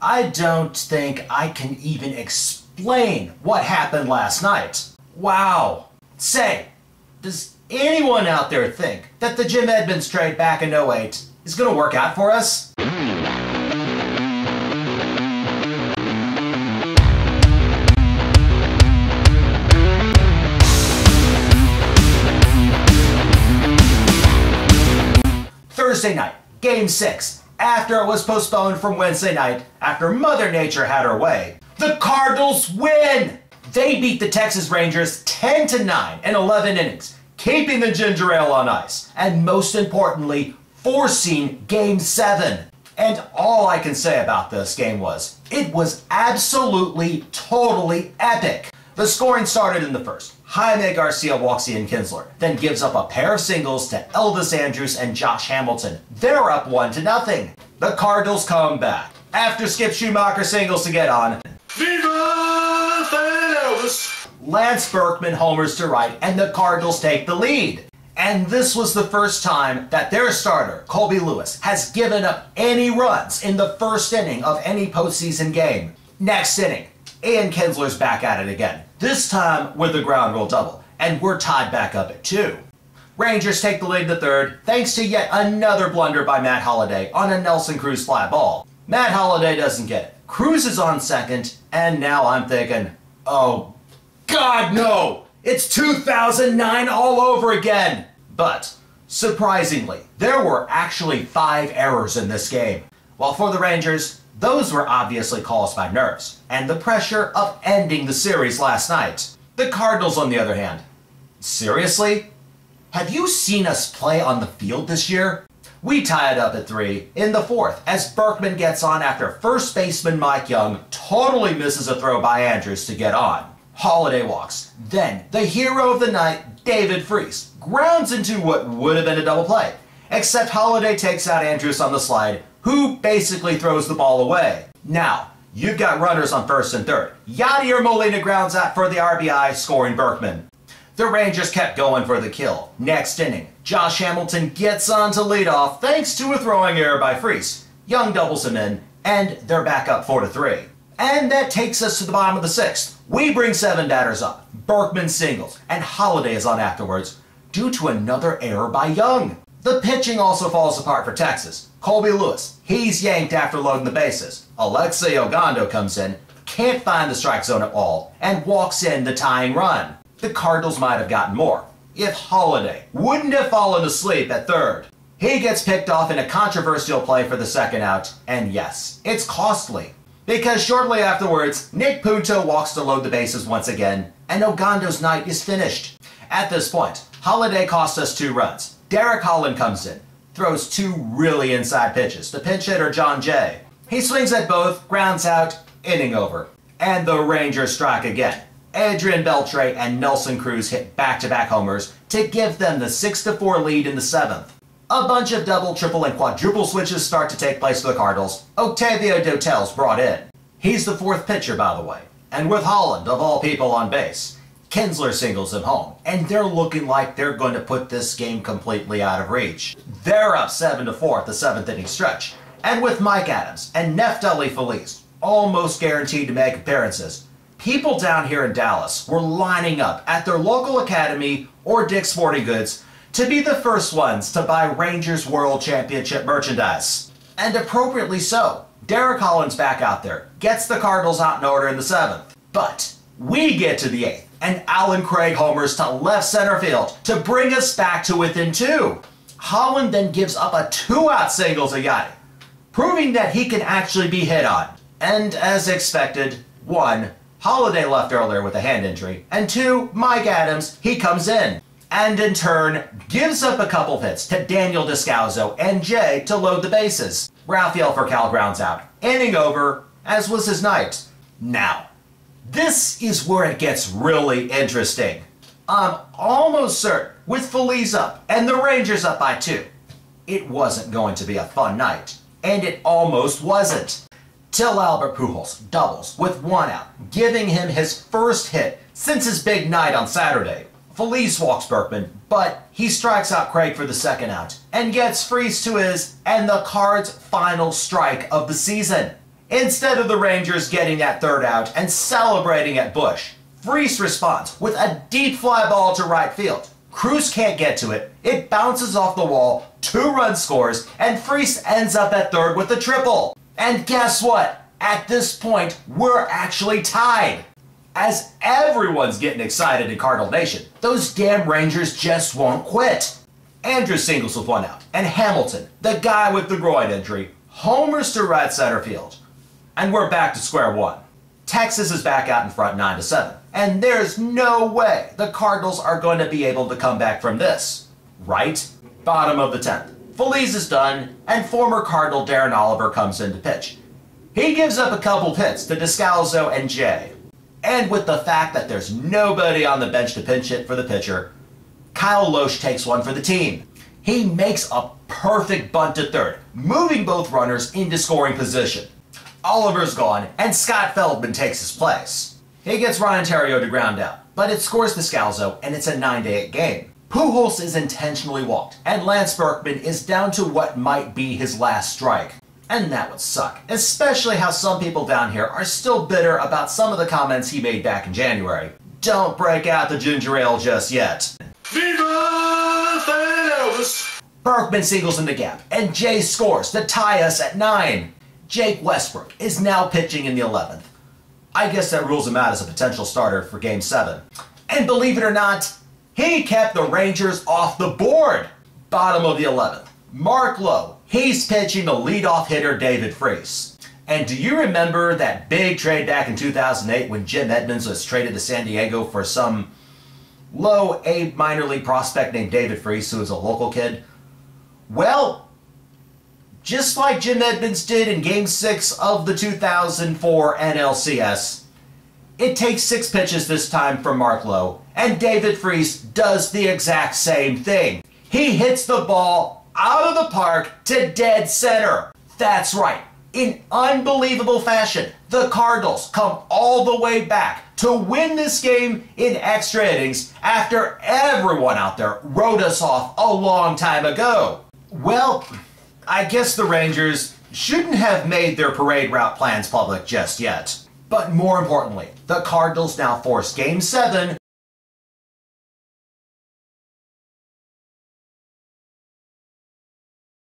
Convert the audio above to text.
I don't think I can even explain what happened last night. Wow. Say, does anyone out there think that the Jim Edmonds trade back in '08 is going to work out for us? Thursday night, Game 6, after it was postponed from Wednesday night, after Mother Nature had her way, the Cardinals win! They beat the Texas Rangers 10-9 in 11 innings, keeping the ginger ale on ice, and most importantly, forcing Game 7. And all I can say about this game was, it was absolutely, totally epic. The scoring started in the first. Jaime Garcia walks Ian Kinsler, then gives up a pair of singles to Elvis Andrus and Josh Hamilton. They're up 1-0. The Cardinals come back. After Skip Schumacher singles to get on, Viva Elvis! Lance Berkman homers to right, and the Cardinals take the lead. And this was the first time that their starter, Colby Lewis, has given up any runs in the first inning of any postseason game. Next inning, Ian Kinsler's back at it again, this time with a ground rule double, and we're tied back up at 2. Rangers take the lead in the third, thanks to yet another blunder by Matt Holliday on a Nelson Cruz fly ball. Matt Holliday doesn't get it. Cruz is on second, and now I'm thinking, oh, God, no! It's 2009 all over again! But, surprisingly, there were actually 5 errors in this game. While for the Rangers, those were obviously caused by nerves and the pressure of ending the series last night. The Cardinals, on the other hand, seriously? Have you seen us play on the field this year? We tie it up at 3 in the fourth as Berkman gets on after first baseman Mike Young totally misses a throw by Andrus to get on. Holliday walks. Then, the hero of the night, David FREESE, grounds into what would have been a double play, except Holliday takes out Andrus on the slide, who basically throws the ball away. Now, you've got runners on first and third. Yadier Molina grounds out for the RBI, scoring Berkman. The Rangers kept going for the kill. Next inning, Josh Hamilton gets on to lead off thanks to a throwing error by FREESE. Young doubles him in, and they're back up 4-3. And that takes us to the bottom of the 6th. We bring 7 batters up. Berkman singles, and Holliday is on afterwards, due to another error by Young. The pitching also falls apart for Texas. Colby Lewis, he's yanked after loading the bases. Alexei Ogando comes in, can't find the strike zone at all, and walks in the tying run. The Cardinals might have gotten more if Holliday wouldn't have fallen asleep at third. He gets picked off in a controversial play for the second out, and yes, it's costly. Because shortly afterwards, Nick Punto walks to load the bases once again, and Ogando's night is finished. At this point, Holliday costs us 2 runs. Derek Holland comes in, throws 2 really inside pitches to pinch hitter John Jay. He swings at both, grounds out, inning over. And the Rangers strike again. Adrian Beltre and Nelson Cruz hit back-to-back homers to give them the 6-4 lead in the 7th. A bunch of double, triple, and quadruple switches start to take place for the Cardinals. Octavio Dotel's brought in. He's the 4th pitcher, by the way. And with Holland, of all people, on base, Kinsler singles him home, and they're looking like they're going to put this game completely out of reach. They're up 7-4 at the 7th inning stretch, and with Mike Adams and Neftali Feliz almost guaranteed to make appearances, people down here in Dallas were lining up at their local academy or Dick's Sporting Goods to be the first ones to buy Rangers World Championship merchandise. And appropriately so. Derek Holland's back out there, gets the Cardinals out in order in the 7th. But we get to the 8th, and Alan Craig homers to left center field to bring us back to within 2. Holland then gives up a 2-out single to Yadi, proving that he can actually be hit on. And as expected, 1, Holliday left earlier with a hand injury, and 2, Mike Adams, he comes in, and in turn gives up a couple hits to Daniel Descalzo and Jay to load the bases. Rafael Furcal grounds out, inning over, as was his night. Now, this is where it gets really interesting. I'm almost certain, with Feliz up and the Rangers up by 2, it wasn't going to be a fun night. And it almost wasn't. Till Albert Pujols doubles with 1 out, giving him his first hit since his big night on Saturday. Feliz walks Berkman, but he strikes out Craig for the 2nd out and gets FREESE to his and the Cards' final strike of the season. Instead of the Rangers getting that third out and celebrating at Bush, FREESE responds with a deep fly ball to right field. Cruz can't get to it, it bounces off the wall, 2-run scores, and FREESE ends up at third with a triple. And guess what? At this point, we're actually tied. As everyone's getting excited in Cardinal Nation, those damn Rangers just won't quit. Andrew singles with 1 out, and Hamilton, the guy with the groin injury, homers to right center field. And we're back to square one. Texas is back out in front 9-7, and there's no way the Cardinals are going to be able to come back from this. Right? Bottom of the 10th. FREESE is done, and former Cardinal Darren Oliver comes in to pitch. He gives up a couple hits to Descalso and Jay. And with the fact that there's nobody on the bench to pinch hit for the pitcher, Kyle Loesch takes one for the team. He makes a perfect bunt to third, moving both runners into scoring position. Oliver's gone, and Scott Feldman takes his place. He gets Ryan Theriot to ground out, but it scores Descalso, and it's a 9-8 game. Pujols is intentionally walked, and Lance Berkman is down to what might be his last strike. And that would suck, especially how some people down here are still bitter about some of the comments he made back in January. Don't break out the ginger ale just yet. Viva Thanos! Berkman singles in the gap, and Jay scores to tie us at 9. Jake Westbrook is now pitching in the 11th. I guess that rules him out as a potential starter for Game 7. And believe it or not, he kept the Rangers off the board. Bottom of the 11th. Mark Lowe, he's pitching the leadoff hitter David Freese. And do you remember that big trade back in 2008 when Jim Edmonds was traded to San Diego for some low A minor league prospect named David Freese, who was a local kid? Well, just like Jim Edmonds did in Game 6 of the 2004 NLCS, it takes 6 pitches this time from Mark Lowe, and David Freese does the exact same thing. He hits the ball out of the park to dead center. That's right. In unbelievable fashion, the Cardinals come all the way back to win this game in extra innings after everyone out there wrote us off a long time ago. Well, I guess the Rangers shouldn't have made their parade route plans public just yet. But more importantly, the Cardinals now force Game 7